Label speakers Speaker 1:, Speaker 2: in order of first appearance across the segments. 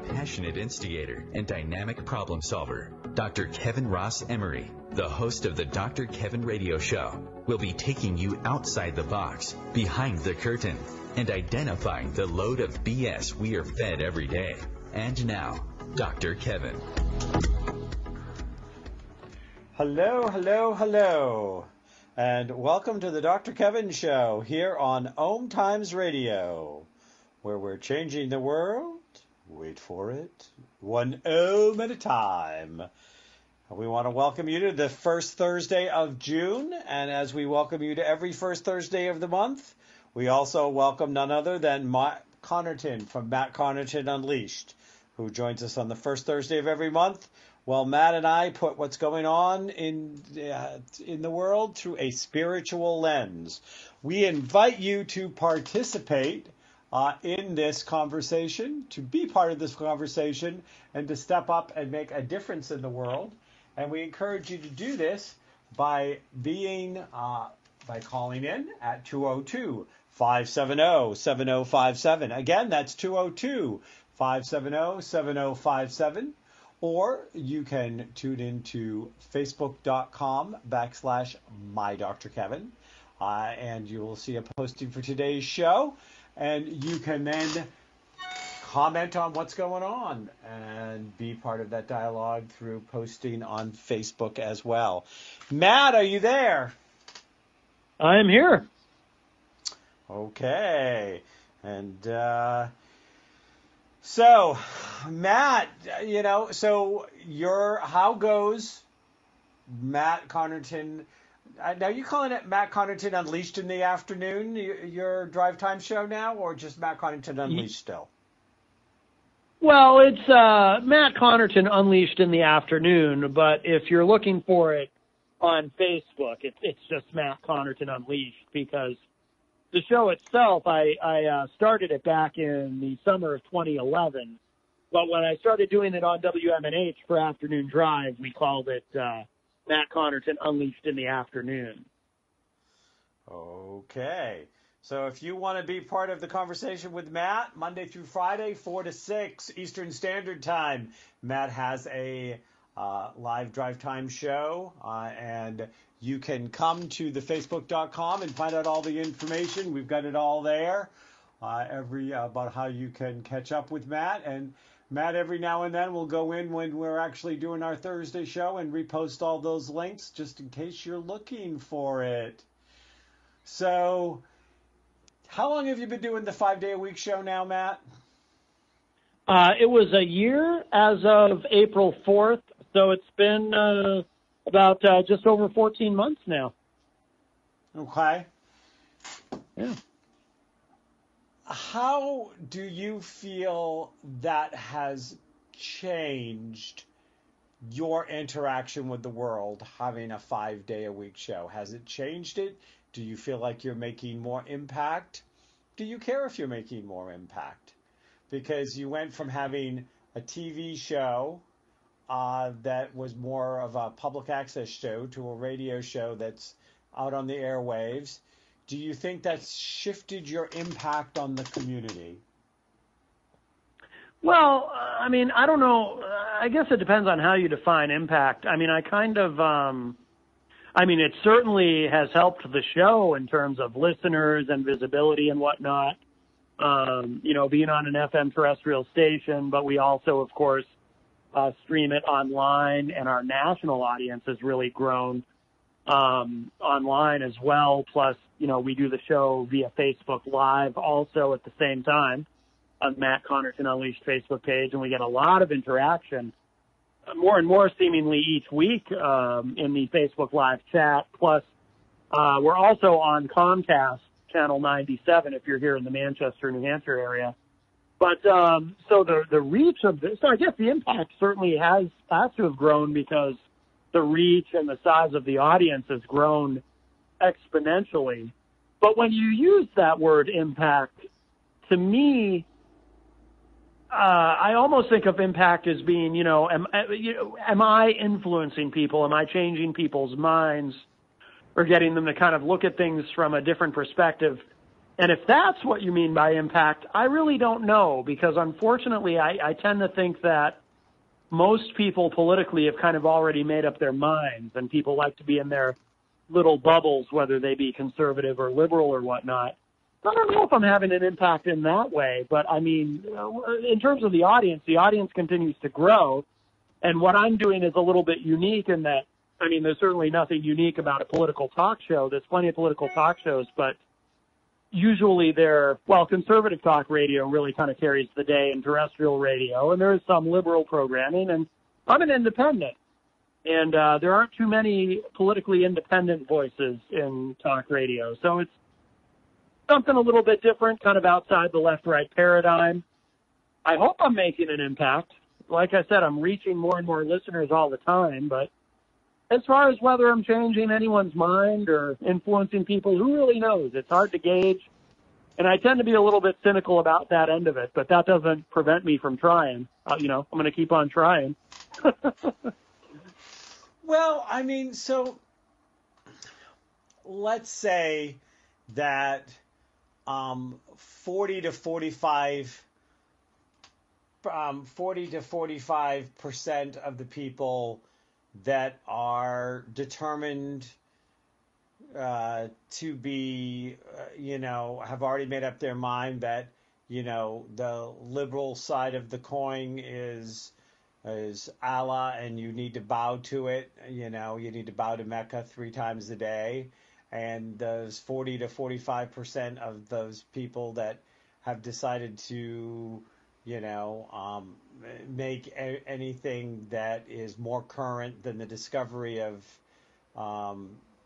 Speaker 1: passionate instigator and dynamic problem solver. Dr. Kevin Ross Emery, the host of the Dr. Kevin Radio Show, will be taking you outside the box, behind the curtain, and identifying the load of BS we are fed every day. And now, Dr. Kevin.
Speaker 2: Hello, hello, hello, and welcome to the Dr. Kevin Show here on OMTimes Radio, where we're changing the world, wait for it, one ohm at a time. We want to welcome you to the first Thursday of June, and as we welcome you to every first Thursday of the month, we also welcome none other than Matt Connarton from Matt Connarton Unleashed, who joins us on the first Thursday of every month. Well, Matt and I put what's going on in the world through a spiritual lens. We invite you to participate in this conversation, to be part of this conversation, and to step up and make a difference in the world. And we encourage you to do this by calling in at 202-570-7057. Again, that's 202-570-7057. Or you can tune into facebook.com/MyDrKevin, and you will see a posting for today's show. And you can then comment on what's going on and be part of that dialogue through posting on Facebook as well. Matt, are you there?
Speaker 3: I am here.
Speaker 2: Okay. And so, Matt, how goes Matt Connarton? Now, you calling it Matt Connarton Unleashed in the afternoon, your drive time show now, or just Matt Connarton Unleashed still?
Speaker 3: Well, it's Matt Connarton Unleashed in the afternoon, but if you're looking for it on Facebook, it's just Matt Connarton Unleashed, because the show itself, I started it back in the summer of 2011, but when I started doing it on WMNH for Afternoon Drive, we called it Matt Connarton Unleashed in the afternoon.
Speaker 2: Okay. So if you want to be part of the conversation with Matt, Monday through Friday, 4 to 6 Eastern Standard Time, Matt has a live drive time show, and you can come to the facebook.com and find out all the information. We've got it all there, about how you can catch up with Matt. And Matt, every now and then, will go in when we're actually doing our Thursday show and repost all those links just in case you're looking for it. So, how long have you been doing the 5-day-a-week show now, Matt?
Speaker 3: It was a year as of April 4th, so it's been about just over 14 months now.
Speaker 2: Okay.
Speaker 3: Yeah.
Speaker 2: How do you feel that has changed your interaction with the world, having a 5-day-a-week show? Has it changed it? Do you feel like you're making more impact? Do you care if you're making more impact? Because you went from having a TV show that was more of a public access show to a radio show that's out on the airwaves. Do you think that's shifted your impact on the community?
Speaker 3: Well, I mean, I don't know. I guess it depends on how you define impact. I mean, it certainly has helped the show in terms of listeners and visibility and whatnot, being on an FM terrestrial station, but we also, of course, stream it online, and our national audience has really grown online as well. Plus, we do the show via Facebook Live also at the same time on Matt Connarton Unleashed Facebook page, and we get a lot of interaction, more and more seemingly each week in the Facebook Live chat. Plus, we're also on Comcast Channel 97 if you're here in the Manchester, New Hampshire area. But so the reach of this, so I guess the impact certainly has to have grown, because the reach and the size of the audience has grown exponentially. But when you use that word impact, to me, I almost think of impact as being, am I influencing people? Am I changing people's minds or getting them to kind of look at things from a different perspective? And if that's what you mean by impact, I really don't know, because unfortunately I tend to think that most people politically have kind of already made up their minds, and people like to be in their little bubbles, whether they be conservative or liberal or whatnot. I don't know if I'm having an impact in that way, but I mean, in terms of the audience continues to grow. And what I'm doing is a little bit unique in that, I mean, there's certainly nothing unique about a political talk show. There's plenty of political talk shows, but usually conservative talk radio really kind of carries the day in terrestrial radio, and there is some liberal programming, and I'm an independent. And there aren't too many politically independent voices in talk radio. So it's something a little bit different, kind of outside the left-right paradigm. I hope I'm making an impact. Like I said, I'm reaching more and more listeners all the time, but as far as whether I'm changing anyone's mind or influencing people, who really knows? It's hard to gauge. And I tend to be a little bit cynical about that end of it, but that doesn't prevent me from trying. I'm going to keep on trying.
Speaker 2: Well, I mean, so let's say that 40 to 45% of the people that are determined to be, have already made up their mind that, the liberal side of the coin is Allah, and you need to bow to it. You need to bow to Mecca 3 times a day. And those 40 to 45% of those people that have decided to, make anything that is more current than the discovery of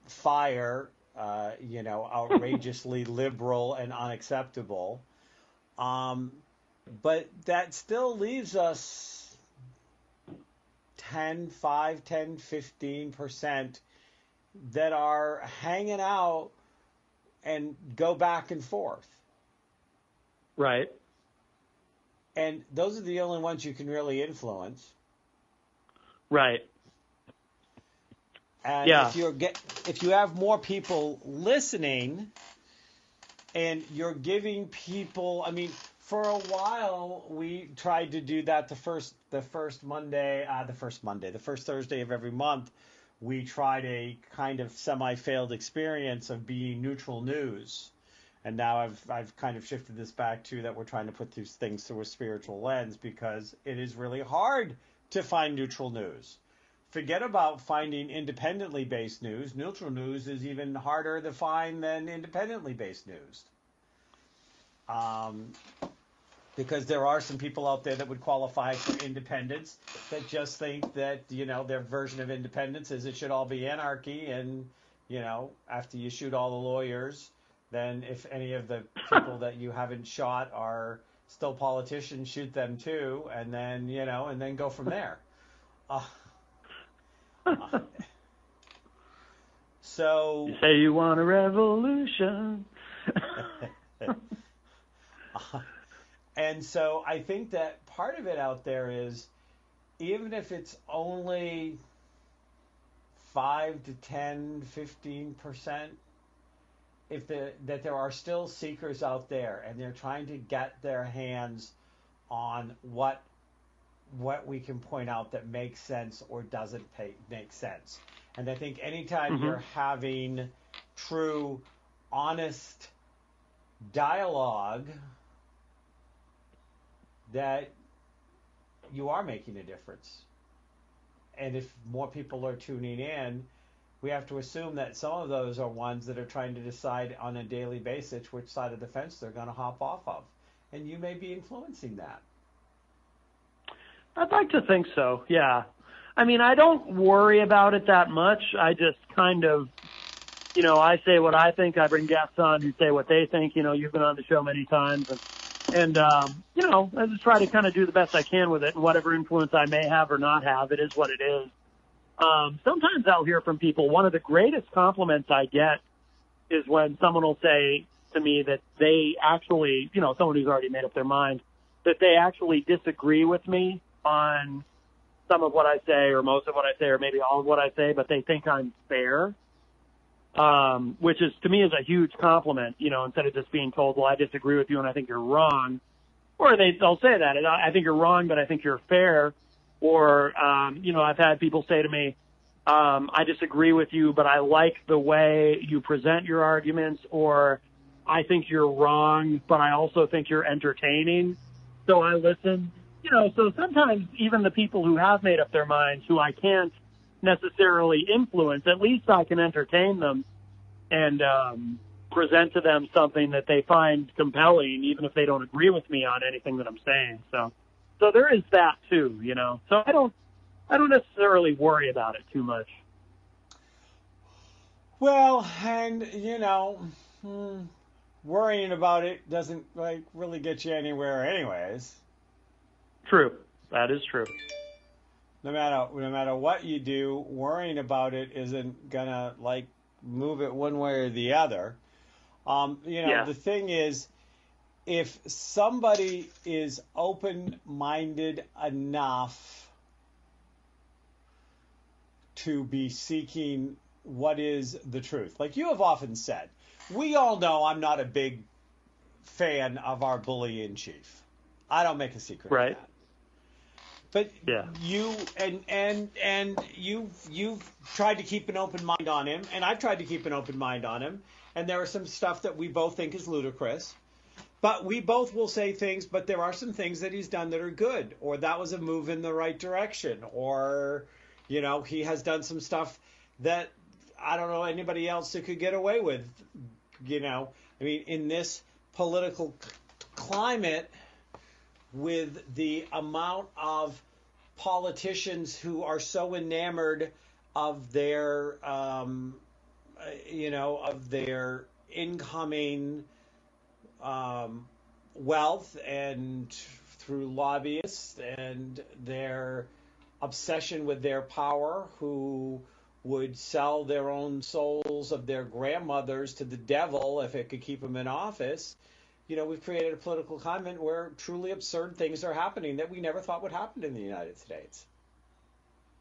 Speaker 2: fire, outrageously liberal and unacceptable. But that still leaves us 15% that are hanging out and go back and forth.
Speaker 3: Right.
Speaker 2: And those are the only ones you can really influence.
Speaker 3: Right.
Speaker 2: And
Speaker 3: yeah.
Speaker 2: if you have more people listening and you're giving people, I mean, for a while we tried to do that the first Thursday of every month. We tried a kind of semi-failed experience of being neutral news. And now I've kind of shifted this back to that we're trying to put these things through a spiritual lens, because it is really hard to find neutral news. Forget about finding independently based news. Neutral news is even harder to find than independently based news. Because there are some people out there that would qualify for independence that just think that, their version of independence is it should all be anarchy, and, after you shoot all the lawyers, then if any of the people that you haven't shot are still politicians, shoot them too, and then, and then go from there. So
Speaker 3: you say you want a revolution.
Speaker 2: And so I think that part of it out there is, even if it's only 5 to 10, 15%, that there are still seekers out there, and they're trying to get their hands on what we can point out that makes sense or doesn't make sense. And I think anytime you're having true, honest dialogue, that you are making a difference. And if more people are tuning in, we have to assume that some of those are ones that are trying to decide on a daily basis which side of the fence they're going to hop off of. And you may be influencing that.
Speaker 3: I'd like to think so, yeah. I mean, I don't worry about it that much. I just kind of, I say what I think. I bring guests on who say what they think. You've been on the show many times. And I just try to kind of do the best I can with it. And whatever influence I may have or not have, it is what it is. Sometimes I'll hear from people. One of the greatest compliments I get is when someone will say to me that they actually, someone who's already made up their mind, that they actually disagree with me on some of what I say, or most of what I say, or maybe all of what I say, but they think I'm fair. which is, to me, is a huge compliment, instead of just being told, well, I disagree with you and I think you're wrong. Or they'll say that, I think you're wrong, but I think you're fair. Or, I've had people say to me, I disagree with you, but I like the way you present your arguments, or I think you're wrong, but I also think you're entertaining. So I listen. So sometimes even the people who have made up their minds, who I can't necessarily influence, at least I can entertain them and present to them something that they find compelling, even if they don't agree with me on anything that I'm saying. So there is that too, So I don't necessarily worry about it too much.
Speaker 2: Well, and worrying about it doesn't really get you anywhere anyways.
Speaker 3: True. That is true.
Speaker 2: No matter what you do, worrying about it isn't gonna move it one way or the other. The thing is, if somebody is open-minded enough to be seeking what is the truth, like you have often said, we all know I'm not a big fan of our bully in chief. I don't make a secret of that. But you and you've tried to keep an open mind on him, and I've tried to keep an open mind on him, and there are some stuff that we both think is ludicrous. But we both will say things, but there are some things that he's done that are good, or that was a move in the right direction, or he has done some stuff that I don't know anybody else that could get away with. In this political climate, with the amount of politicians who are so enamored of their, of their incoming wealth and through lobbyists and their obsession with their power, who would sell their own souls of their grandmothers to the devil if it could keep them in office. We've created a political climate where truly absurd things are happening that we never thought would happen in the United States.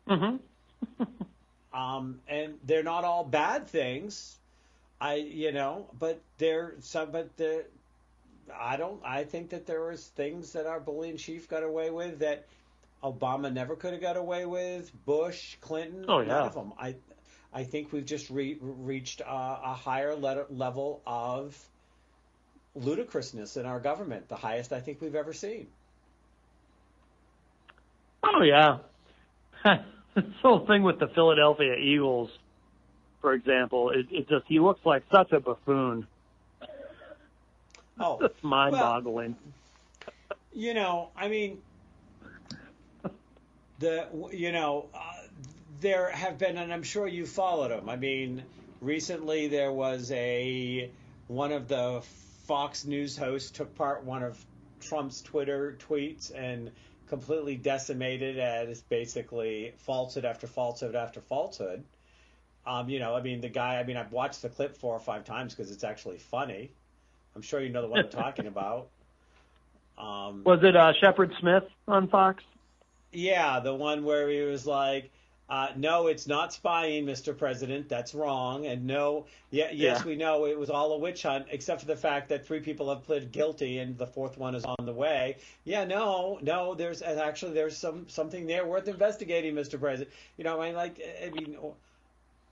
Speaker 3: Mm-hmm.
Speaker 2: And they're not all bad things. I think that there was things that our bully in chief got away with that Obama never could have got away with. Bush, Clinton, none of them. I think we've just reached a higher level of ludicrousness in our government, the highest I think we've ever seen.
Speaker 3: Oh, yeah. This whole thing with the Philadelphia Eagles, for example, it just, he looks like such a buffoon.
Speaker 2: Oh,
Speaker 3: it's mind-boggling.
Speaker 2: There have been, and I'm sure you followed them. Recently there was one of the Fox News hosts took part one of Trump's Twitter tweets and completely decimated as basically falsehood after falsehood after falsehood. The guy, I've watched the clip 4 or 5 times because it's actually funny. I'm sure you know the one I'm talking about.
Speaker 3: Was it Shepard Smith on Fox?
Speaker 2: Yeah, the one where he was like, no, it's not spying, Mr. President. That's wrong. And yes, we know it was all a witch hunt, except for the fact that 3 people have pleaded guilty and the 4th one is on the way. Yeah, no, there's something there worth investigating, Mr. President.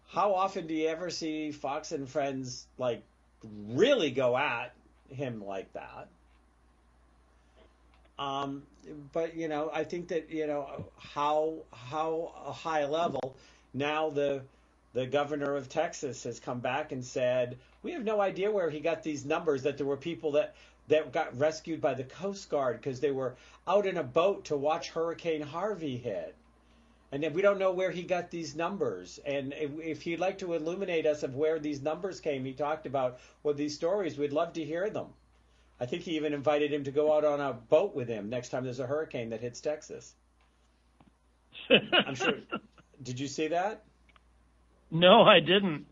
Speaker 2: How often do you ever see Fox and Friends really go at him like that? But I think that how a high level now the governor of Texas has come back and said we have no idea where he got these numbers, that there were people that got rescued by the Coast Guard because they were out in a boat to watch Hurricane Harvey hit, and we don't know where he got these numbers. And if he'd like to illuminate us of where these numbers came, he talked about these stories, we'd love to hear them. I think he even invited him to go out on a boat with him next time there's a hurricane that hits Texas. I'm sure. Did you see that?
Speaker 3: No, I didn't.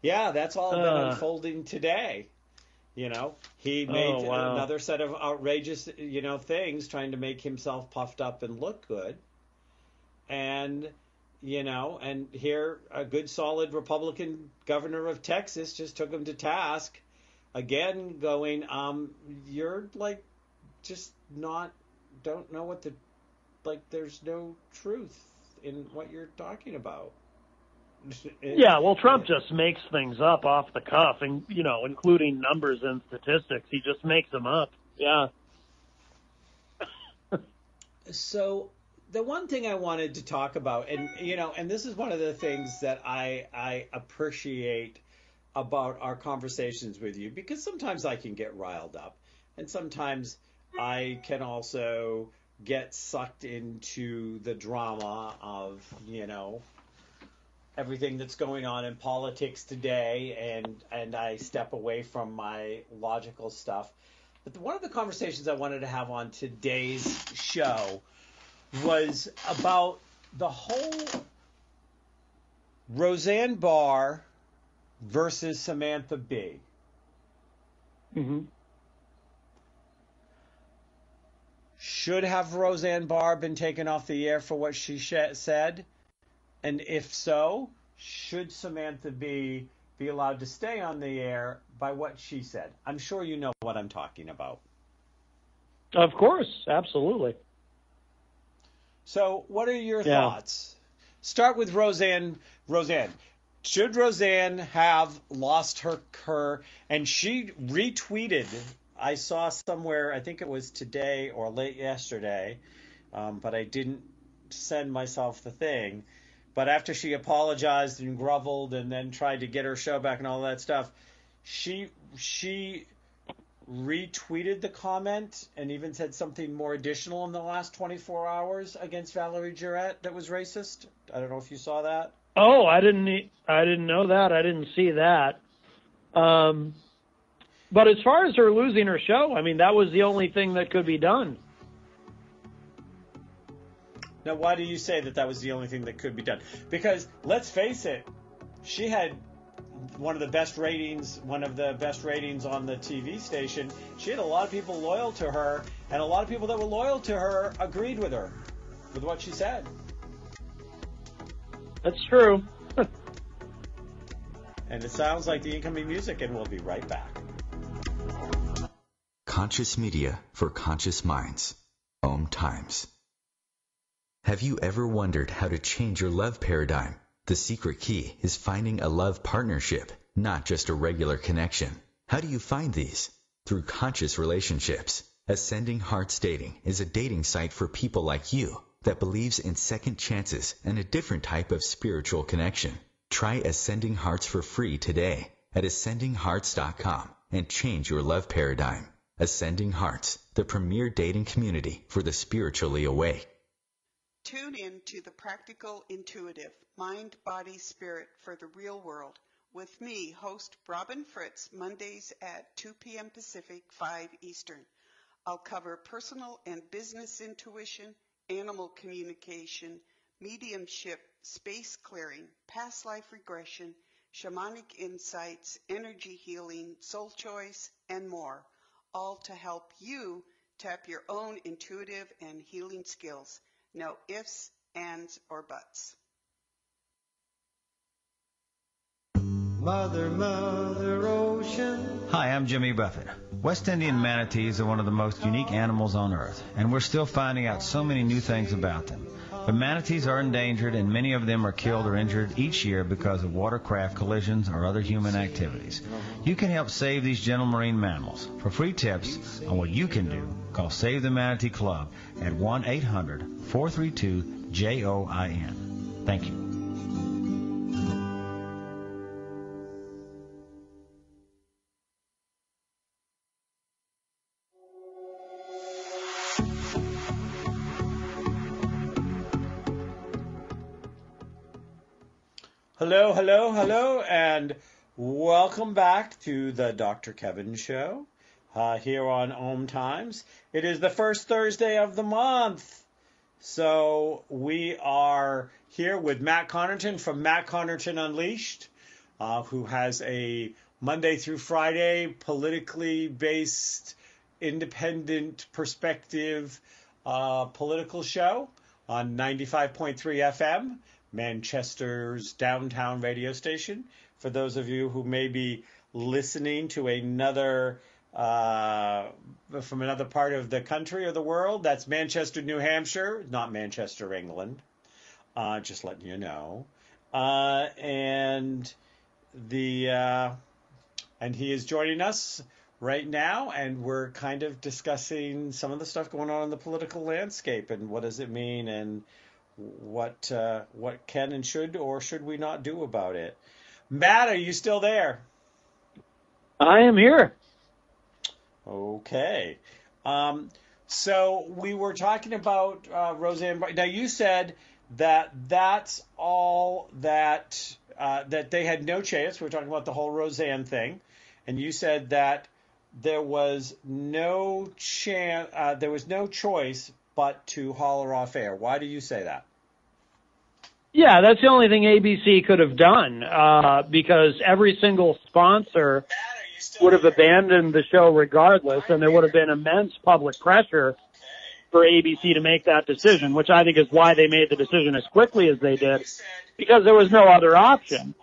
Speaker 2: Yeah, that's all been unfolding today. He made another set of outrageous, things trying to make himself puffed up and look good. And, and here a good solid Republican governor of Texas just took him to task again, going, you're like just don't know what there's no truth in what you're talking about.
Speaker 3: Yeah, well, Trump just makes things up off the cuff, and including numbers and statistics. He just makes them up. Yeah.
Speaker 2: So the one thing I wanted to talk about, and this is one of the things that I appreciate about our conversations with you, because sometimes I can get riled up, and sometimes I can also get sucked into the drama of, everything that's going on in politics today, and I step away from my logical stuff. But one of the conversations I wanted to have on today's show was about the whole Roseanne Barr versus Samantha Bee.
Speaker 3: Mm-hmm.
Speaker 2: Should have Roseanne Barr been taken off the air for what she said? And if so, should Samantha Bee be allowed to stay on the air by what she said? I'm sure you know what I'm talking about.
Speaker 3: Of course, absolutely.
Speaker 2: So what are your thoughts? Start with Roseanne. Should Roseanne have lost her, and she retweeted, I saw somewhere, I think it was today or late yesterday, but I didn't send myself the thing. But after she apologized and groveled and then tried to get her show back and all that stuff, she retweeted the comment and even said something more additional in the last 24 hours against Valerie Jarrett that was racist. I don't know if you saw that.
Speaker 3: Oh, I didn't know that. I didn't see that. But as far as her losing her show, I mean, that was the only thing that could be done.
Speaker 2: Now, why do you say that was the only thing that could be done? Because let's face it, she had one of the best ratings on the TV station. She had a lot of people loyal to her, and a lot of people that were loyal to her agreed with her, with what she said.
Speaker 3: That's true.
Speaker 2: And it sounds like the incoming music, and we'll be right back.
Speaker 1: Conscious media for conscious minds. OMTimes. Have you ever wondered how to change your love paradigm? The secret key is finding a love partnership, not just a regular connection. How do you find these? Through conscious relationships. Ascending Hearts Dating is a dating site for people like you that believes in second chances and a different type of spiritual connection. Try Ascending Hearts for free today at ascendinghearts.com and change your love paradigm. Ascending Hearts, the premier dating community for the spiritually awake.
Speaker 4: Tune in to The Practical Intuitive, Mind, Body, Spirit for the Real World with me, host Robin Fritz, Mondays at 2 p.m. Pacific, 5 Eastern. I'll cover personal and business intuition, animal communication, mediumship, space clearing, past life regression, shamanic insights, energy healing, soul choice, and more, all to help you tap your own intuitive and healing skills. No ifs, ands, or buts.
Speaker 5: Mother, Mother Ocean. Hi, I'm Jimmy Buffett. West Indian manatees are one of the most unique animals on Earth, and we're still finding out so many new things about them. But manatees are endangered, and many of them are killed or injured each year because of watercraft collisions or other human activities. You can help save these gentle marine mammals. For free tips on what you can do, call Save the Manatee Club at 1-800-432-JOIN. Thank you.
Speaker 2: Hello, hello, hello, and welcome back to the Dr. Kevin Show here on OMTimes. It is the first Thursday of the month, so we are here with Matt Connarton from Matt Connarton Unleashed, who has a Monday through Friday politically based, independent perspective political show on 95.3 FM. Manchester's downtown radio station. For those of you who may be listening to another from another part of the country or the world, that's Manchester, New Hampshire, not Manchester, England. Just letting you know. And he is joining us right now, and we're kind of discussing some of the stuff going on in the political landscape and what does it mean and what can and should or should we not do about it. Matt, are you still there?
Speaker 3: I am here.
Speaker 2: Okay. So we were talking about Roseanne. Now you said that's all that they had no chance. We're talking about the whole Roseanne thing, and you said that there was no chance, there was no choice but to haul her off air. Why do you say that?
Speaker 3: Yeah, that's the only thing ABC could have done, because every single sponsor would have abandoned the show regardless, and there would have been immense public pressure for ABC to make that decision, which I think is why they made the decision as quickly as they did, because there was no other option.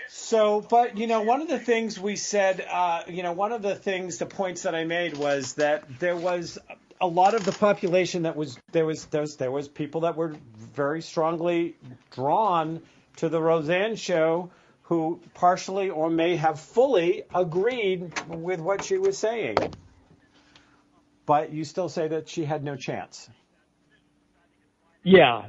Speaker 2: So, but, one of the things we said, one of the things, the points that I made was that there was a lot of the population there was people that were very strongly drawn to the Roseanne show who partially or may have fully agreed with what she was saying. But you still say that she had no chance.
Speaker 3: Yeah.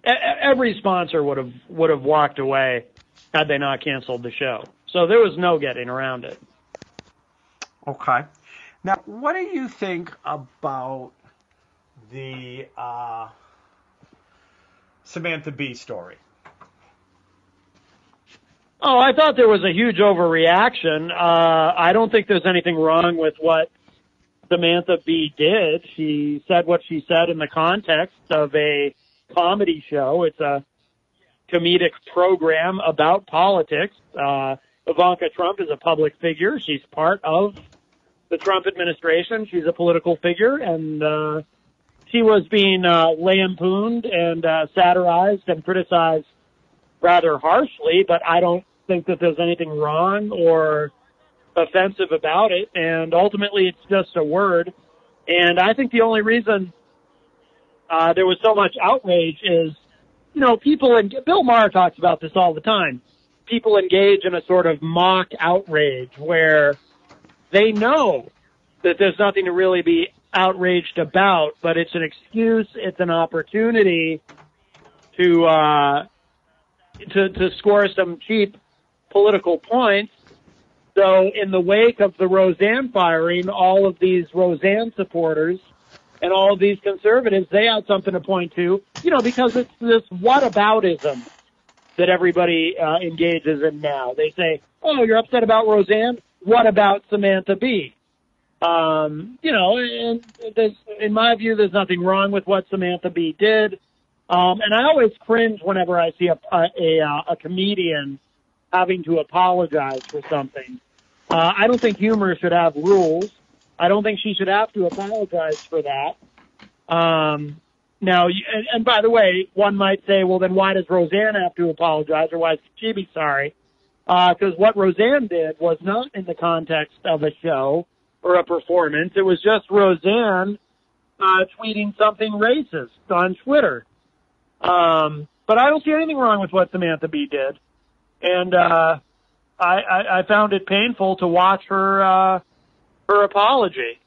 Speaker 3: Every sponsor would have walked away had they not canceled the show. So there was no getting around it.
Speaker 2: Okay. Now, what do you think about the Samantha Bee story?
Speaker 3: Oh, I thought there was a huge overreaction. I don't think there's anything wrong with what Samantha Bee did. She said what she said in the context of a comedy show. It's a comedic program about politics. Ivanka Trump is a public figure. She's part of the Trump administration. She's a political figure, and she was being lampooned and satirized and criticized rather harshly, but I don't think that there's anything wrong or offensive about it, and ultimately it's just a word. And I think the only reason there was so much outrage is, people, and Bill Maher talks about this all the time, people engage in a sort of mock outrage where they know that there's nothing to really be outraged about, but it's an excuse, it's an opportunity to score some cheap political points. So in the wake of the Roseanne firing, all of these Roseanne supporters and all of these conservatives, they had something to point to, because it's this whataboutism that everybody engages in now. They say, oh, you're upset about Roseanne? What about Samantha Bee? And in my view, there's nothing wrong with what Samantha Bee did. And I always cringe whenever I see a comedian having to apologize for something. I don't think humor should have rules. I don't think she should have to apologize for that. Now, and by the way, one might say, well, then why does Roseanne have to apologize, or why should she be sorry? Because what Roseanne did was not in the context of a show or a performance. It was just Roseanne tweeting something racist on Twitter. But I don't see anything wrong with what Samantha Bee did. And I found it painful to watch her apology.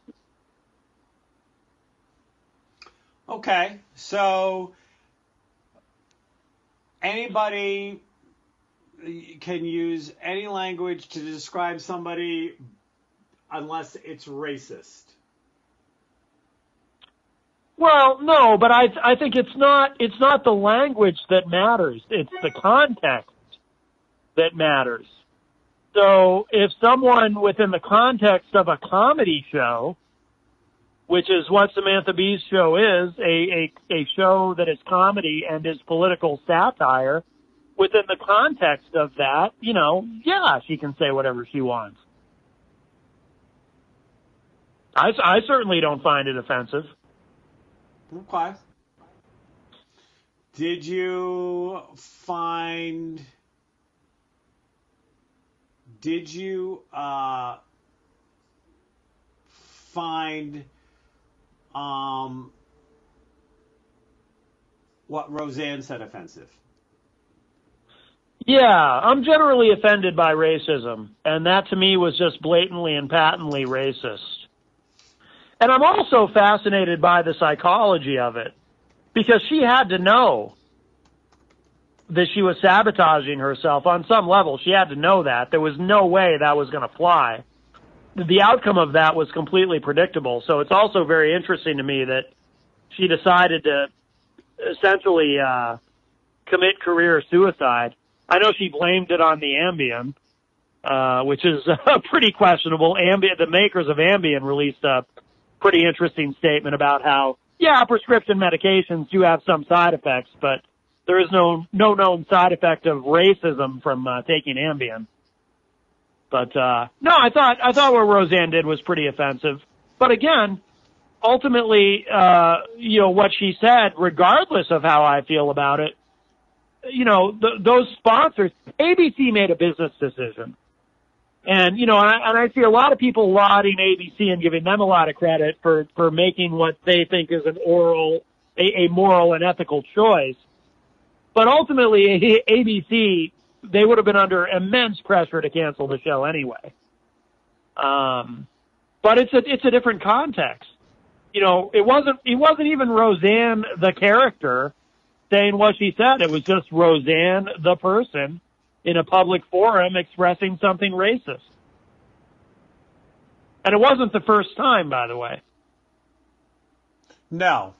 Speaker 2: Okay, so anybody can use any language to describe somebody unless it's racist.
Speaker 3: Well, no, but I think it's not the language that matters. It's the context that matters. So if someone within the context of a comedy show, which is what Samantha Bee's show is, a show that is comedy and is political satire, within the context of that, yeah, she can say whatever she wants. I certainly don't find it offensive.
Speaker 2: Okay. Did you find what Roseanne said offensive?
Speaker 3: Yeah, I'm generally offended by racism, and that to me was just blatantly and patently racist. And I'm also fascinated by the psychology of it, because she had to know that she was sabotaging herself on some level. She had to know that. There was no way that was going to fly. The outcome of that was completely predictable. So it's also very interesting to me that she decided to essentially commit career suicide. I know she blamed it on the Ambien, which is pretty questionable. The makers of Ambien released a pretty interesting statement about how, yeah, prescription medications do have some side effects, but there is no known side effect of racism from taking Ambien. But no, I thought what Roseanne did was pretty offensive. But again, ultimately, what she said, regardless of how I feel about it, those sponsors, ABC made a business decision. And, and I see a lot of people lauding ABC and giving them a lot of credit for making what they think is a moral and ethical choice. But ultimately, ABC, they would have been under immense pressure to cancel the show anyway. But it's a different context. It wasn't even Roseanne, the character, saying what she said. It was just Roseanne, the person, in a public forum expressing something racist. And it wasn't the first time, by the way.
Speaker 2: No.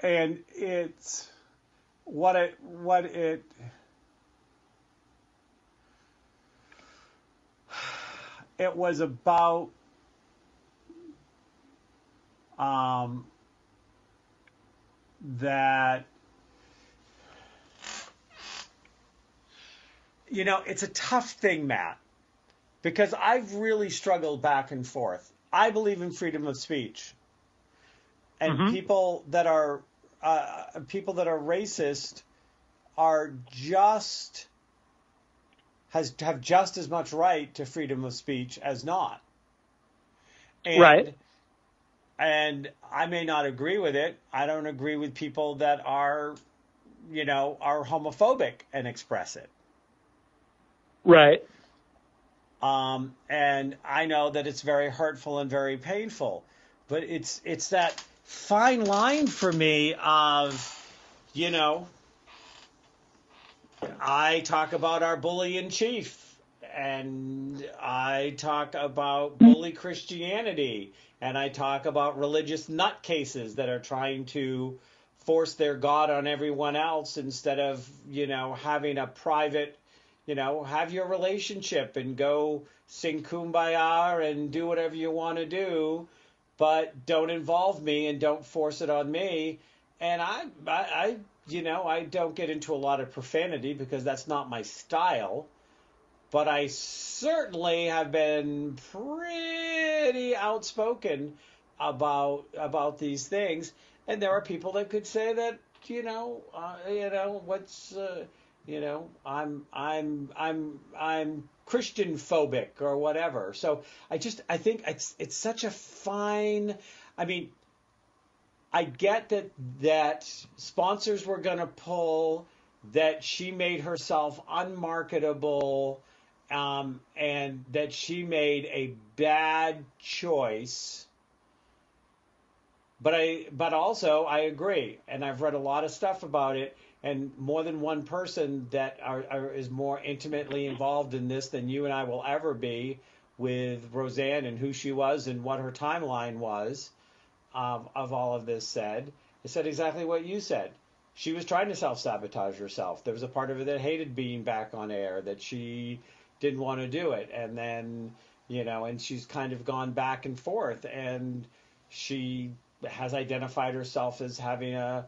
Speaker 2: And it's what it was about that it's a tough thing, Matt, because I've really struggled back and forth. I believe in freedom of speech, and people that are racist are have just as much right to freedom of speech as not.
Speaker 3: Right.
Speaker 2: And I may not agree with it. I don't agree with people that are homophobic and express it.
Speaker 3: Right.
Speaker 2: And I know that it's very hurtful and very painful, but it's that fine line for me of, I talk about our bully in chief, and I talk about bully Christianity, and I talk about religious nutcases that are trying to force their God on everyone else instead of, having a private, have your relationship and go sing Kumbaya and do whatever you want to do, but don't involve me and don't force it on me. And I don't get into a lot of profanity because that's not my style, but I certainly have been pretty outspoken about these things. And there are people that could say that, I'm Christian phobic or whatever. So I think it's such a fine. I mean, I get that sponsors were going to pull, that she made herself unmarketable, and that she made a bad choice. But also I agree, and I've read a lot of stuff about it, and more than one person that is more intimately involved in this than you and I will ever be with Roseanne and who she was and what her timeline was of all of this said exactly what you said. She was trying to self-sabotage herself. There was a part of her that hated being back on air, that she didn't want to do it. And then, and she's kind of gone back and forth, and she has identified herself as having a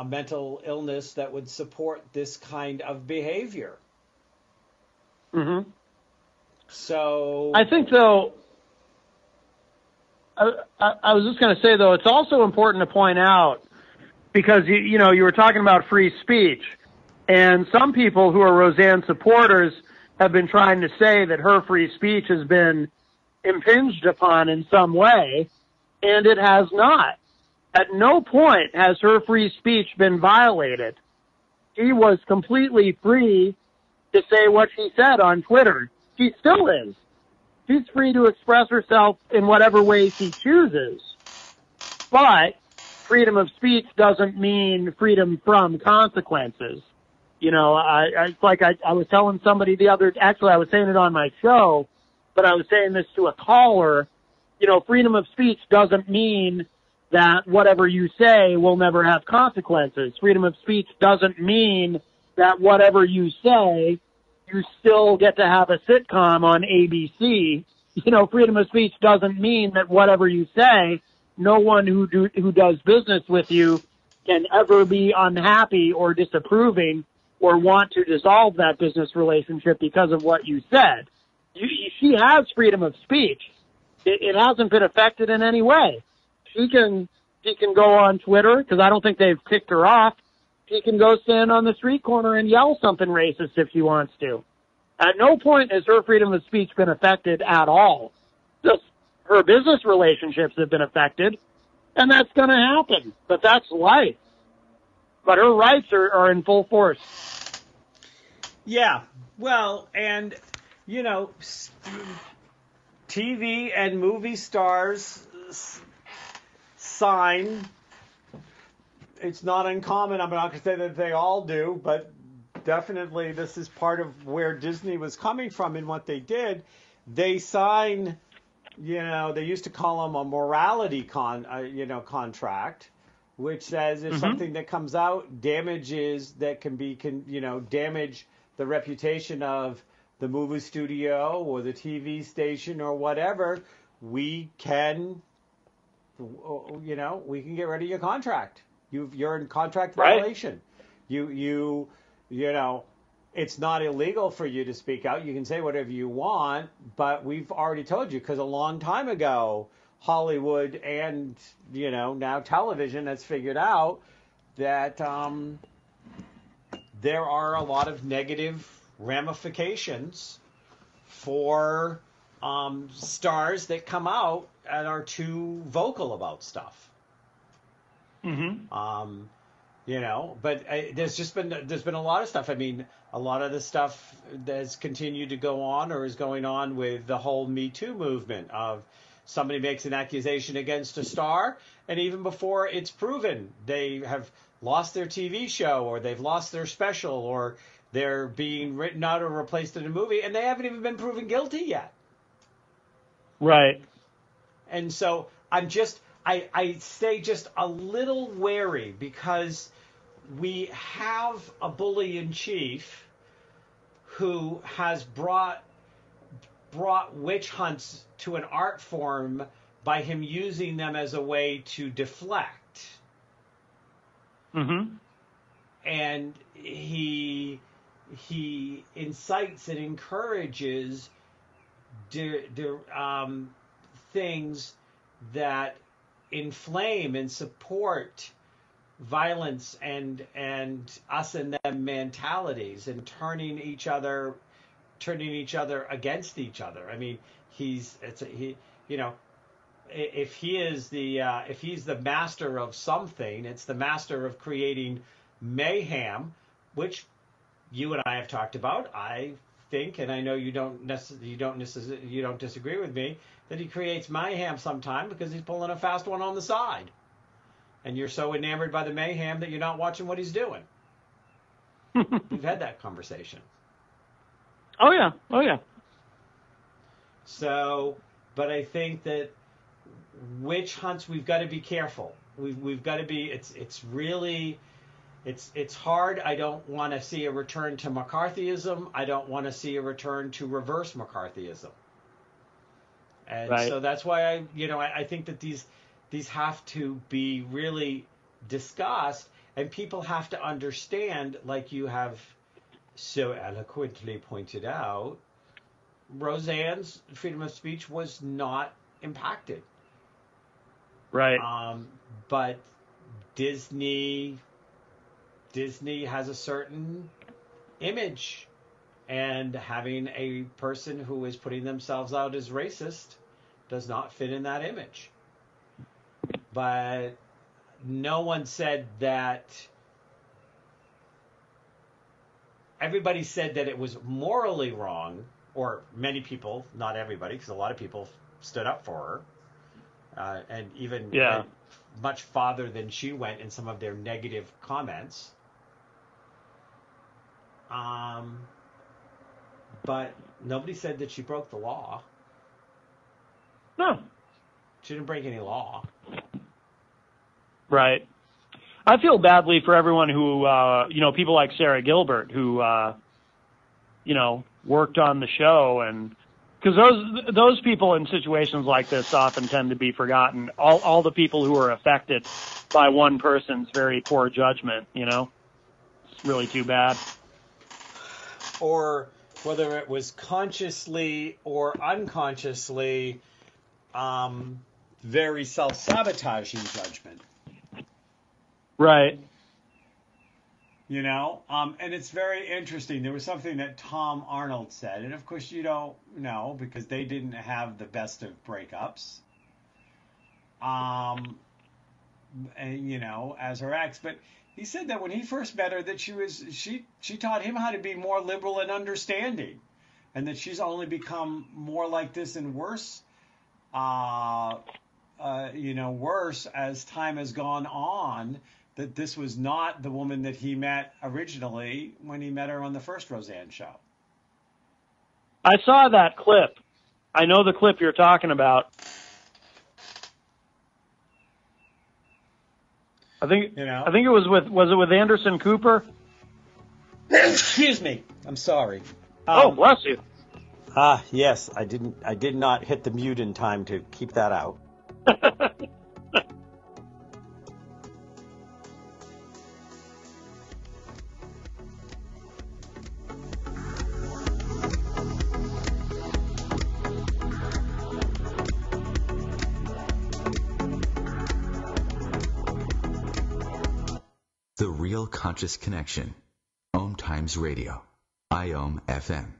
Speaker 2: mental illness that would support this kind of behavior.
Speaker 3: Mm-hmm.
Speaker 2: So
Speaker 3: I think, though, I was just going to say, though, it's also important to point out, because, you were talking about free speech, and some people who are Roseanne supporters have been trying to say that her free speech has been impinged upon in some way, and it has not. At no point has her free speech been violated. She was completely free to say what she said on Twitter. She still is. She's free to express herself in whatever way she chooses. But freedom of speech doesn't mean freedom from consequences. I was telling somebody actually I was saying it on my show, but I was saying this to a caller. Freedom of speech doesn't mean that whatever you say will never have consequences. Freedom of speech doesn't mean that whatever you say, you still get to have a sitcom on ABC. Freedom of speech doesn't mean that whatever you say, no one who does business with you can ever be unhappy or disapproving or want to dissolve that business relationship because of what you said. She has freedom of speech. It hasn't been affected in any way. She can go on Twitter, because I don't think they've kicked her off. She can go stand on the street corner and yell something racist if she wants to. At no point has her freedom of speech been affected at all. Just her business relationships have been affected, and that's going to happen. But that's life. But her rights are in full force.
Speaker 2: Yeah, well, and, TV and movie stars sign. It's not uncommon. I'm not going to say that they all do, but definitely this is part of where Disney was coming from in what they did. They sign, they used to call them a morality contract, which says if something that comes out damages that can damage the reputation of the movie studio or the TV station or whatever, we can get rid of your contract. You're in contract violation. Right. It's not illegal for you to speak out. You can say whatever you want, but we've already told you, because a long time ago, Hollywood and, now television has figured out that there are a lot of negative ramifications for stars that come out and are too vocal about stuff. Mm-hmm. But there's been a lot of stuff. I mean, a lot of the stuff that's continued to go on or is going on with the whole Me Too movement of somebody makes an accusation against a star, and even before it's proven, they have lost their TV show or they've lost their special or they're being written out or replaced in a movie, and they haven't even been proven guilty yet.
Speaker 3: Right.
Speaker 2: And so I stay just a little wary, because we have a bully in chief who has brought witch hunts to an art form by him using them as a way to deflect. Mm-hmm. And he incites and encourages things that inflame and support violence and us and them mentalities, and turning each other against each other. I mean, if he's the master of something, it's the master of creating mayhem, which you and I have talked about. I think, and I know you don't disagree with me, that he creates mayhem sometime because he's pulling a fast one on the side, and you're so enamored by the mayhem that you're not watching what he's doing. We've had that conversation.
Speaker 3: Oh yeah.
Speaker 2: So, but I think that witch hunts, we've got to be careful. We've got to be. It's really. It's hard. I don't want to see a return to McCarthyism. I don't want to see a return to reverse McCarthyism. And right. So that's why I think that these have to be really discussed, and people have to understand, like you have so eloquently pointed out, Roseanne's freedom of speech was not impacted.
Speaker 3: Right.
Speaker 2: But Disney has a certain image, and having a person who is putting themselves out as racist does not fit in that image. But no one said that. Everybody said that it was morally wrong, or many people, not everybody, because a lot of people stood up for her, and even went much farther than she went in some of their negative comments. But nobody said that she broke the law.
Speaker 3: No.
Speaker 2: She didn't break any law.
Speaker 3: Right. I feel badly for everyone who, people like Sarah Gilbert who, worked on the show, and because those people in situations like this often tend to be forgotten. All the people who are affected by one person's very poor judgment, it's really too bad.
Speaker 2: Or whether it was consciously or unconsciously, very self-sabotaging judgment.
Speaker 3: Right.
Speaker 2: And it's very interesting. There was something that Tom Arnold said, and of course you don't know because they didn't have the best of breakups. And, as her ex, but he said that when he first met her, that she taught him how to be more liberal and understanding, and that she's only become more like this and worse, worse as time has gone on. That this was not the woman that he met originally when he met her on the first Roseanne show.
Speaker 3: I saw that clip. I know the clip you're talking about. I think it was with Anderson Cooper?
Speaker 2: Excuse me. I'm sorry.
Speaker 3: Bless you.
Speaker 2: Yes, I did not hit the mute in time to keep that out.
Speaker 1: The Real Conscious Connection. OMTimes Radio. IOM FM.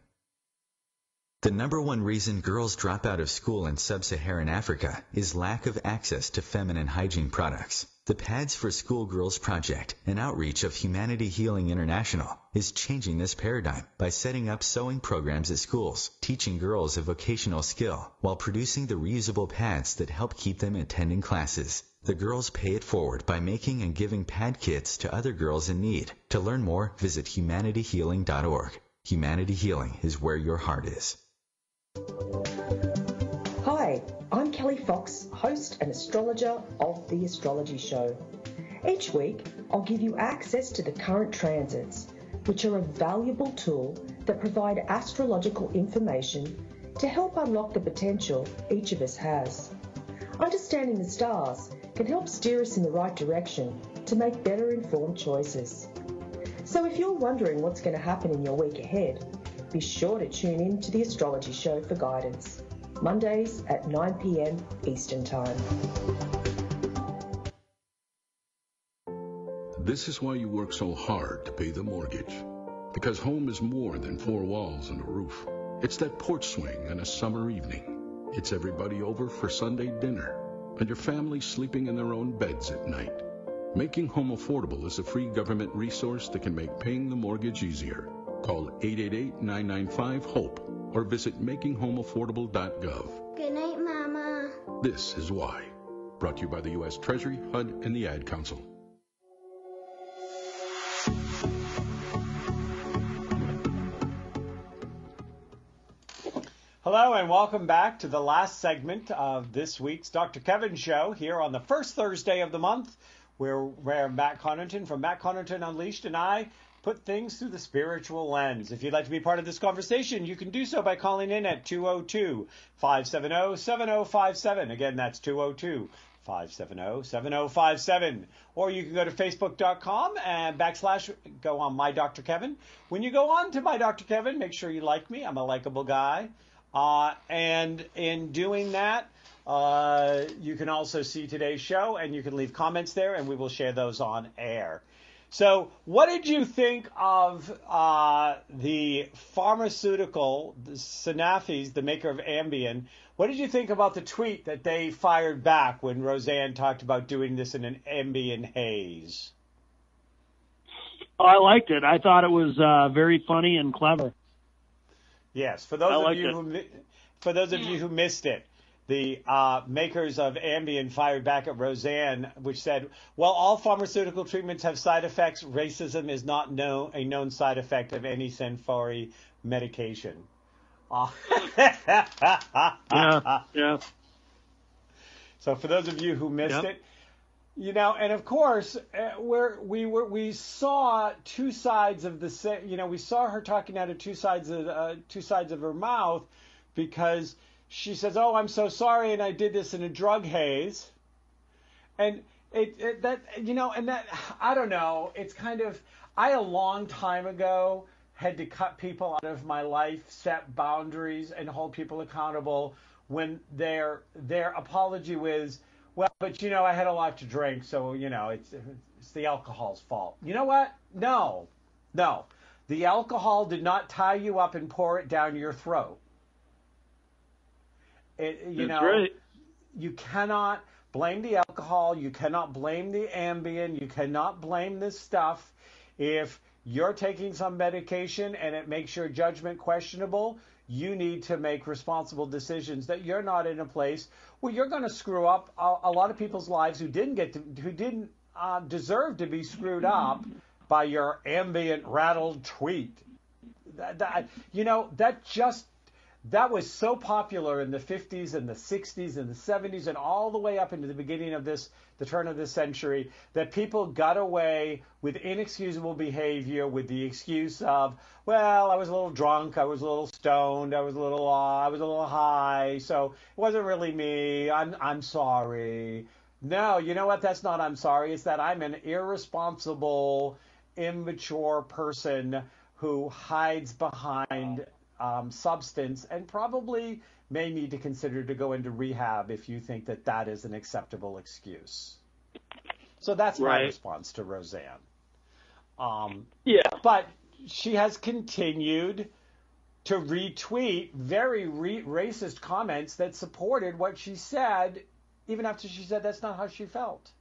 Speaker 1: The number one reason girls drop out of school in sub-Saharan Africa is lack of access to feminine hygiene products. The Pads for Schoolgirls Project, an outreach of Humanity Healing International, is changing this paradigm by setting up sewing programs at schools, teaching girls a vocational skill, while producing the reusable pads that help keep them attending classes. The girls pay it forward by making and giving pad kits to other girls in need. To learn more, visit humanityhealing.org. Humanity Healing is where your heart is.
Speaker 6: Hi, I'm Kelly Fox, host and astrologer of The Astrology Show. Each week, I'll give you access to the current transits, which are a valuable tool that provide astrological information to help unlock the potential each of us has. Understanding the stars can help steer us in the right direction to make better informed choices. So if you're wondering what's going to happen in your week ahead, be sure to tune in to The Astrology Show for guidance, Mondays at 9 p.m. Eastern Time.
Speaker 7: This is why you work so hard to pay the mortgage. Because home is more than four walls and a roof. It's that porch swing on a summer evening. It's everybody over for Sunday dinner, and your family sleeping in their own beds at night. Making Home Affordable is a free government resource that can make paying the mortgage easier. Call 888-995-HOPE or visit makinghomeaffordable.gov.
Speaker 8: Good night, Mama.
Speaker 7: This is why. Brought to you by the U.S. Treasury, HUD, and the Ad Council.
Speaker 2: Hello and welcome back to the last segment of this week's Dr. Kevin Show here on the first Thursday of the month, where Matt Connarton from Matt Connarton Unleashed and I put things through the spiritual lens. If you'd like to be part of this conversation, you can do so by calling in at 202-570-7057. Again, that's 202-570-7057. Or you can go to facebook.com and go on My Dr. Kevin. When you go on to My Dr. Kevin, make sure you like me. I'm a likable guy. And in doing that, you can also see today's show, and you can leave comments there, and we will share those on air. So what did you think of the pharmaceutical, the Sanofi, the maker of Ambien? What did you think about the tweet that they fired back when Roseanne talked about doing this in an Ambien haze?
Speaker 3: Oh, I liked it. I thought it was very funny and clever.
Speaker 2: Yes, for those of you who missed it, the makers of Ambien fired back at Roseanne, which said, "Well, all pharmaceutical treatments have side effects. Racism is not a known side effect of any Sanofi medication."
Speaker 3: Yeah.
Speaker 2: So for those of you who missed it, and of course, we saw two sides of the we saw her talking out of two sides of her mouth, because she says, "Oh, I'm so sorry, and I did this in a drug haze," and that I don't know. It's kind of, I a long time ago had to cut people out of my life, set boundaries, and hold people accountable when their apology was, "Well, but I had a lot to drink, so it's the alcohol's fault." You know what? No, the alcohol did not tie you up and pour it down your throat.
Speaker 3: That's right.
Speaker 2: You cannot blame the alcohol. You cannot blame the Ambien. You cannot blame this stuff. If you're taking some medication and it makes your judgment questionable, you need to make responsible decisions, that you're not in a place where you're going to screw up a lot of people's lives who didn't deserve to be screwed up by your ambient rattled tweet. That was so popular in the 50s and the 60s and the 70s and all the way up into the beginning of the turn of this century, that people got away with inexcusable behavior with the excuse of, "Well, I was a little drunk, I was a little stoned, I was a little high, so it wasn't really me. I'm sorry." No, you know what? That's not "I'm sorry." It's that I'm an irresponsible, immature person who hides behind substance, and probably may need to consider to go into rehab if you think that is an acceptable excuse. So that's my response to Roseanne. But she has continued to retweet very racist comments that supported what she said, even after she said that's not how she felt.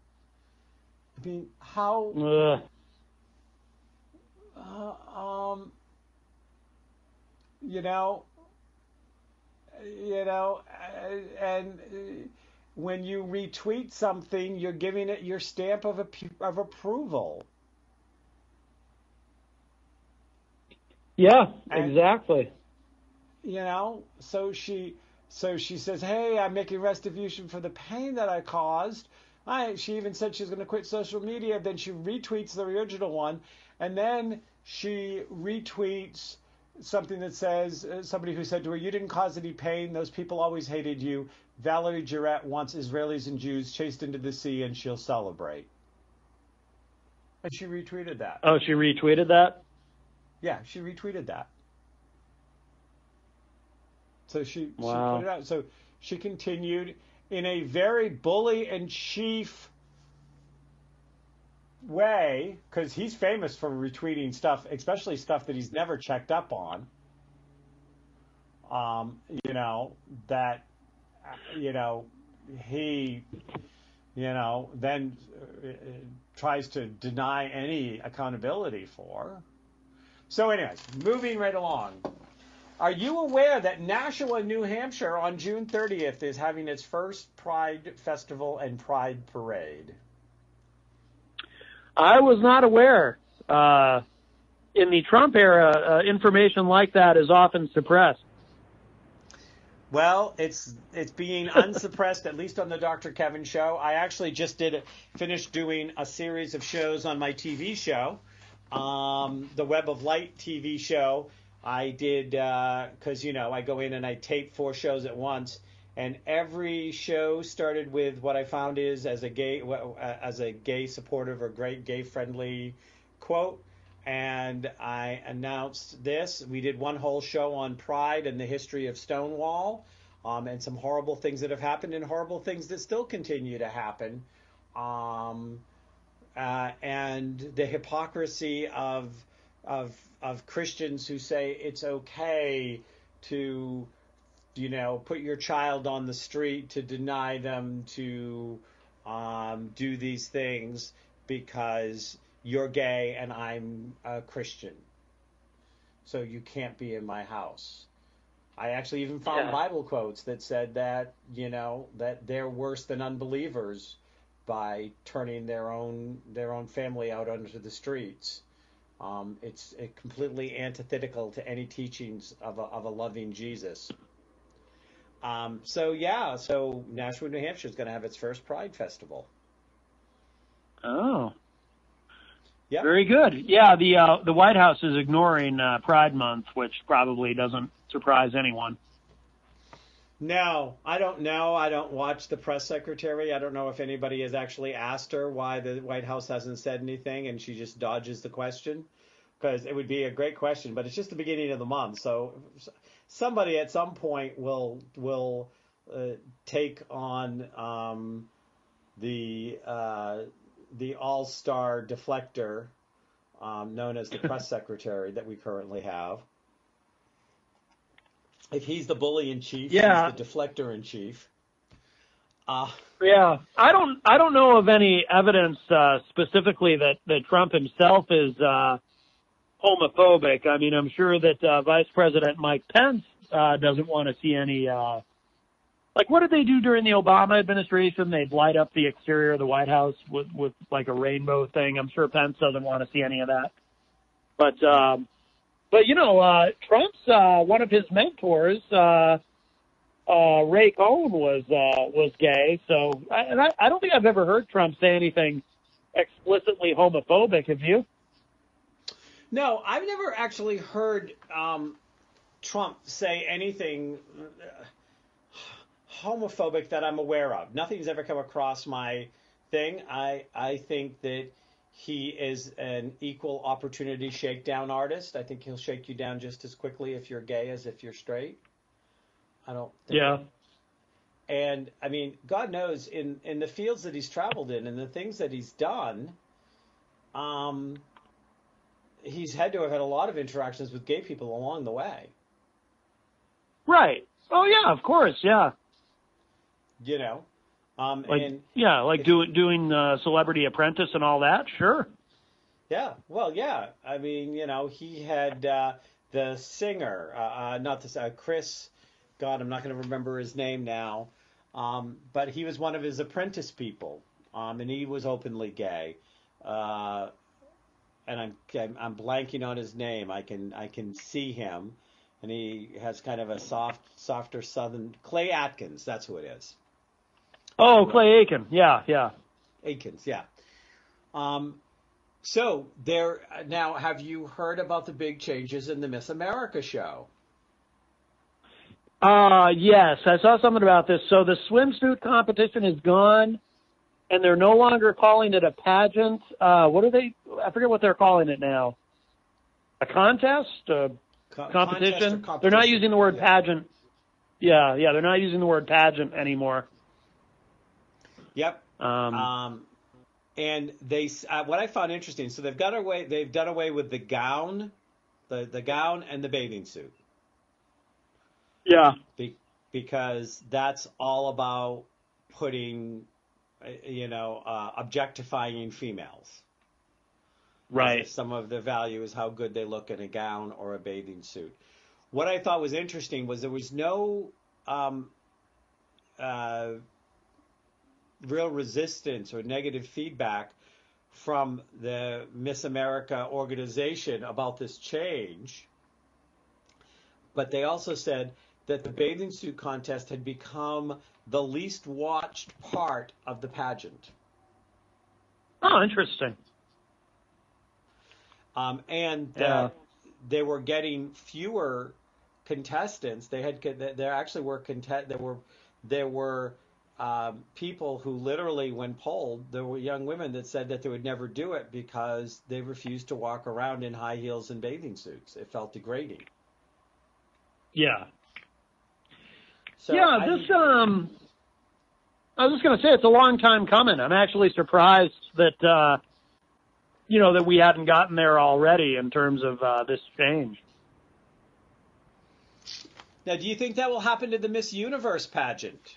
Speaker 2: I mean, how... and when you retweet something, you're giving it your stamp of approval.
Speaker 3: Yeah, exactly.
Speaker 2: So she says, "Hey, I'm making restitution for the pain that I caused." She even said she's going to quit social media. Then she retweets the original one, and then she retweets something that says, somebody who said to her, "You didn't cause any pain. Those people always hated you. Valerie Jarrett wants Israelis and Jews chased into the sea, and she'll celebrate." And she retweeted that.
Speaker 3: Oh, she retweeted that?
Speaker 2: Yeah, she retweeted that. So she put it out. So she continued in a very bully in chief way, because he's famous for retweeting stuff, especially stuff that he's never checked up on. He then tries to deny any accountability for. So anyways, moving right along. Are you aware that Nashua, New Hampshire on June 30th is having its first Pride Festival and Pride Parade?
Speaker 3: I was not aware. In the Trump era, information like that is often suppressed.
Speaker 2: Well, it's being unsuppressed, at least on the Dr. Kevin show. I actually just finished doing a series of shows on my TV show, the Web of Light TV show. I did, because, I go in and I tape 4 shows at once. And every show started with what I found is as a gay supportive or great gay friendly quote. and I announced this. We did one whole show on Pride and the history of Stonewall, and some horrible things that have happened and horrible things that still continue to happen, and the hypocrisy of Christians who say it's okay to, put your child on the street, to deny them to do these things because you're gay and I'm a Christian, so you can't be in my house. I actually even found Bible quotes that said that, that they're worse than unbelievers by turning their own family out onto the streets. It's completely antithetical to any teachings of a loving Jesus. So Nashua, New Hampshire is going to have its first Pride Festival.
Speaker 3: Oh.
Speaker 2: Yeah.
Speaker 3: Very good. Yeah, the White House is ignoring Pride Month, which probably doesn't surprise anyone.
Speaker 2: No, I don't know. I don't watch the press secretary. I don't know if anybody has actually asked her why the White House hasn't said anything, and she just dodges the question, because it would be a great question, but it's just the beginning of the month. So somebody at some point will take on the all-star deflector known as the press secretary that we currently have. If he's the bully in chief, he's the deflector in chief.
Speaker 3: Yeah, I don't know of any evidence specifically that Trump himself is homophobic. I mean, I'm sure that Vice President Mike Pence doesn't want to see any. Like, what did they do during the Obama administration? They'd light up the exterior of the White House with like a rainbow thing. I'm sure Pence doesn't want to see any of that. But Trump's one of his mentors, Ray Cohn, was gay. So I don't think I've ever heard Trump say anything explicitly homophobic. Have you?
Speaker 2: No, I've never actually heard Trump say anything homophobic that I'm aware of. Nothing's ever come across my thing. I think that he is an equal opportunity shakedown artist. I think he'll shake you down just as quickly if you're gay as if you're straight. I don't think.
Speaker 3: Yeah.
Speaker 2: And I mean, God knows in the fields that he's traveled in and the things that he's done, he's had to have had a lot of interactions with gay people along the way.
Speaker 3: Right. Oh yeah, of course, yeah. Doing Celebrity Apprentice and all that, sure.
Speaker 2: Yeah, well, yeah. I mean, he had the singer, Chris. God, I'm not going to remember his name now. But he was one of his apprentice people, and he was openly gay. And I'm blanking on his name. I can see him, and he has kind of a softer Southern. Clay Atkins, that's who it is.
Speaker 3: Oh, Clay Aiken. Yeah.
Speaker 2: Aikens, yeah. So there now, have you heard about the big changes in the Miss America show?
Speaker 3: Yes, I saw something about this. So the swimsuit competition is gone, and they're no longer calling it a pageant. What are they? I forget what they're calling it now. A contest? Competition? They're not using the word pageant. Yeah, they're not using the word pageant anymore.
Speaker 2: Yep. And they, what I found interesting, so they've done away with the gown, the gown and the bathing suit.
Speaker 3: Yeah.
Speaker 2: Because that's all about putting, objectifying females.
Speaker 3: Right.
Speaker 2: Some of the value is how good they look in a gown or a bathing suit. What I thought was interesting was there was no real resistance or negative feedback from the Miss America organization about this change. But they also said that the bathing suit contest had become the least watched part of the pageant.
Speaker 3: Oh, interesting.
Speaker 2: And that they were getting fewer contestants. There were people who literally, when polled, there were young women that said that they would never do it because they refused to walk around in high heels and bathing suits. It felt degrading.
Speaker 3: Yeah.
Speaker 2: So
Speaker 3: yeah, I was just going to say, it's a long time coming. I'm actually surprised that, that we hadn't gotten there already in terms of this change.
Speaker 2: Now, do you think that will happen to the Miss Universe pageant?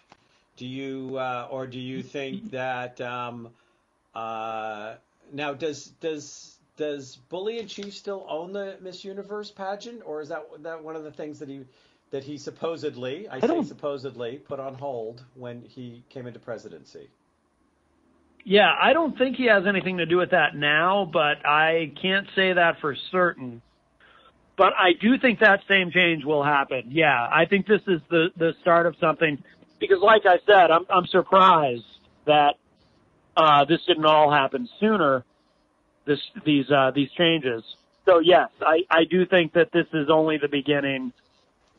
Speaker 2: Do you, or do you think that now does Bully and Chief still own the Miss Universe pageant, or is that one of the things that he supposedly, supposedly, put on hold when he came into presidency?
Speaker 3: Yeah, I don't think he has anything to do with that now, but I can't say that for certain. But I do think that same change will happen. Yeah, I think this is the start of something. Because, like I said, I'm surprised that this didn't all happen sooner. These changes. So yes, I do think that this is only the beginning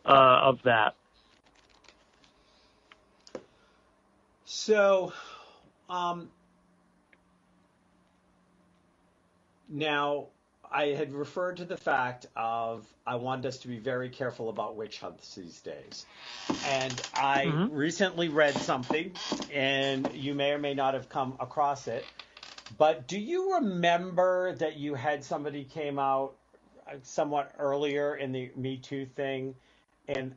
Speaker 3: of that.
Speaker 2: So, now I had referred to the fact of I wanted us to be very careful about witch hunts these days. And I recently read something, and you may or may not have come across it, but do you remember that you had somebody came out somewhat earlier in the Me Too thing and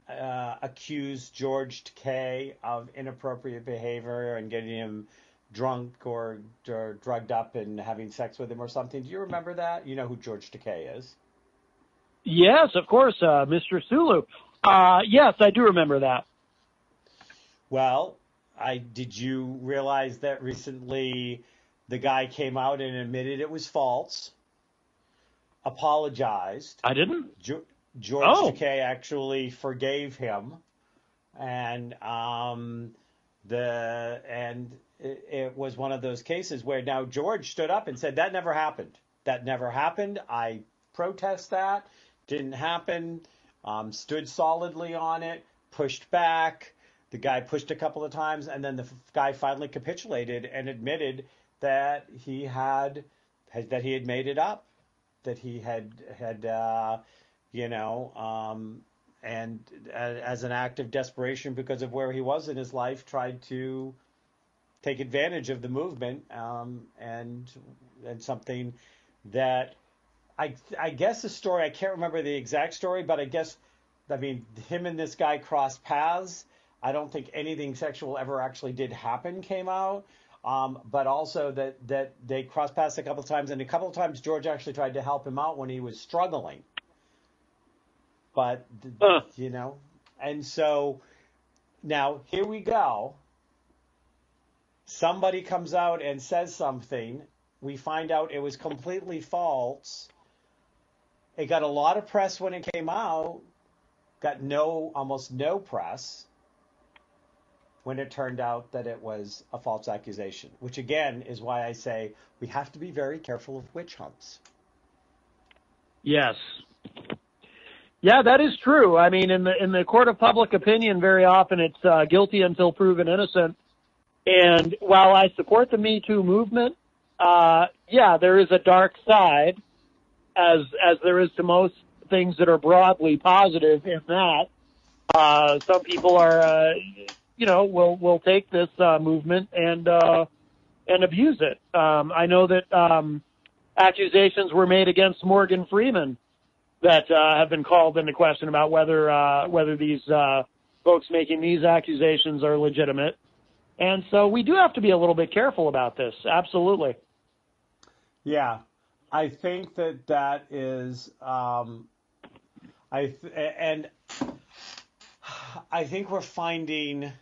Speaker 2: accused George Takei of inappropriate behavior and getting him drunk or drugged up and having sex with him or something? Do you remember that? You know who George Takei is?
Speaker 3: Yes, of course, Mr. Sulu. Yes, I do remember that.
Speaker 2: Well, did you realize that recently the guy came out and admitted it was false, apologized?
Speaker 3: I didn't.
Speaker 2: George Takei actually forgave him, and it was one of those cases where now George stood up and said, that never happened. That never happened. I protest that. Didn't happen. Stood solidly on it, pushed back. The guy pushed a couple of times, and then the guy finally capitulated and admitted that he had made it up, that he had and as an act of desperation because of where he was in his life, tried to take advantage of the movement, and something that I guess the story, I can't remember the exact story, but him and this guy crossed paths. I don't think anything sexual ever actually did happen came out, but also that they crossed paths a couple of times, and a couple of times George actually tried to help him out when he was struggling. But, and so now here we go. Somebody comes out and says something. We find out it was completely false. It got a lot of press when it came out. Got almost no press when it turned out that it was a false accusation, which again is why I say we have to be very careful of witch hunts.
Speaker 3: Yes. Yeah, that is true. I mean, in the court of public opinion, very often it's guilty until proven innocent. And while I support the Me Too movement, there is a dark side, as there is to most things that are broadly positive in that. Some people are, will take this movement and abuse it. I know that accusations were made against Morgan Freeman that have been called into question about whether these folks making these accusations are legitimate. And so we do have to be a little bit careful about this. Absolutely.
Speaker 2: Yeah, I think that is, I think we're finding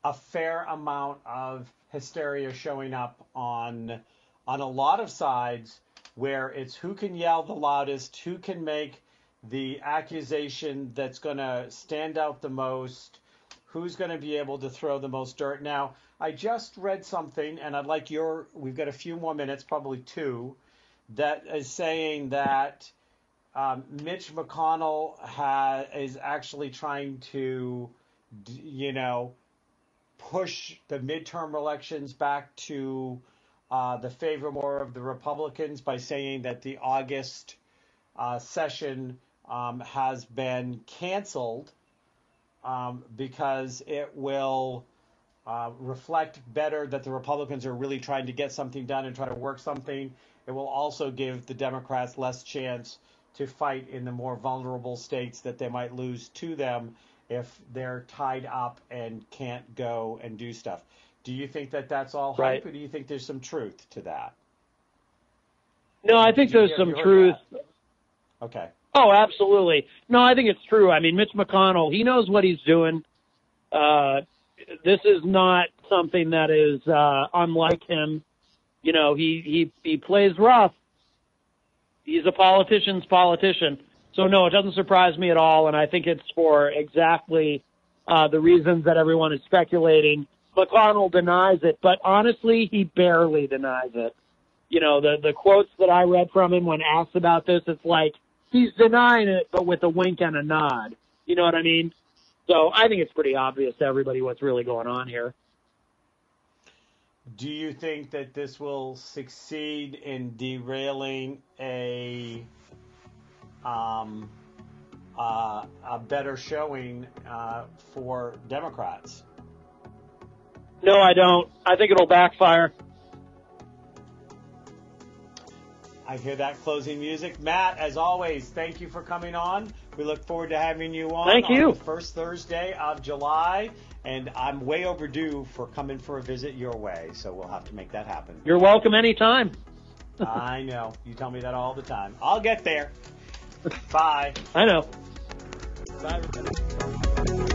Speaker 2: a fair amount of hysteria showing up on a lot of sides, where it's who can yell the loudest, who can make the accusation that's going to stand out the most, who's going to be able to throw the most dirt. Now, I just read something, and I'd like we've got a few more minutes, probably two, that is saying that Mitch McConnell is actually trying to, push the midterm elections back to the favor more of the Republicans by saying that the August session has been canceled because it will reflect better that the Republicans are really trying to get something done and try to work something. It will also give the Democrats less chance to fight in the more vulnerable states that they might lose to them if they're tied up and can't go and do stuff. Do you think that that's all hype, or do you think there's some truth to that?
Speaker 3: No, I think there's some truth.
Speaker 2: That? Okay.
Speaker 3: Oh, absolutely. No, I think it's true. I mean, Mitch McConnell, he knows what he's doing. This is not something that is unlike him. You know, he plays rough. He's a politician's politician. So, no, it doesn't surprise me at all, and I think it's for exactly the reasons that everyone is speculating. McConnell denies it, but honestly, he barely denies it. You know, the quotes that I read from him when asked about this, it's like he's denying it, but with a wink and a nod. You know what I mean? So I think it's pretty obvious to everybody what's really going on here.
Speaker 2: Do you think that this will succeed in derailing a better showing for Democrats?
Speaker 3: No, I don't. I think it'll backfire.
Speaker 2: I hear that closing music. Matt, as always, thank you for coming on. We look forward to having you on.
Speaker 3: Thank you.
Speaker 2: On the first Thursday of July, and I'm way overdue for coming for a visit your way, so we'll have to make that happen.
Speaker 3: You're welcome anytime.
Speaker 2: I know. You tell me that all the time. I'll get there. Bye.
Speaker 3: I know.
Speaker 2: Bye, everybody.